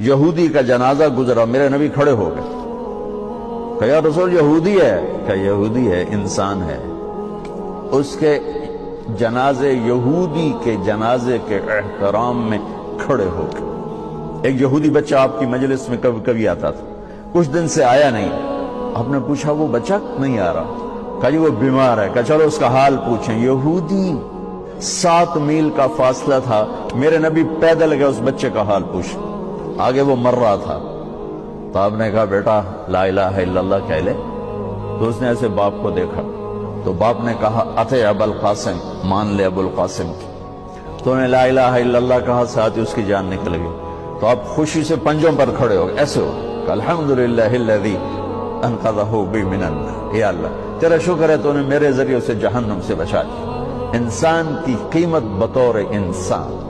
یہودی کا جنازہ گزرا، میرے نبی کھڑے ہو گئے، کہ یا رسول یہودی ہے، کہ یہودی ہے، انسان ہے۔ اس کے جنازے، یہودی کے جنازے کے احترام میں کھڑے ہو گئے۔ ایک یہودی بچہ آپ کی مجلس میں کبھی کبھی آتا تھا، کچھ دن سے آیا نہیں، آپ نے پوچھا وہ بچہ نہیں آ رہا، کہا جی وہ بیمار ہے، کہا چلو اس کا حال پوچھیں۔ یہودی، 7 میل کا فاصلہ تھا، میرے نبی پیدل گئے اس بچے کا حال پوچھ، آگے وہ مر رہا تھا، تو آپ نے کہا بیٹا لا الہ الا اللہ کہہ لے۔ تو اس نے ایسے باپ کو دیکھا، تو باپ نے کہا اطع ابا القاسم، مان لے ابو القاسم کی۔ تو انہیں لا الہ الا اللہ کہا، ساتھ ہی اس کی جان نکل گئی۔ تو آپ خوشی سے پنجوں پر کھڑے ہو گئے، ایسے ہو کہ الحمدللہ الذی انقذہ بی من النار، یا اللہ تیرا شکر ہے تو نے میرے ذریعے اسے جہنم سے بچا دیا۔ انسان کی قیمت بطور انسان،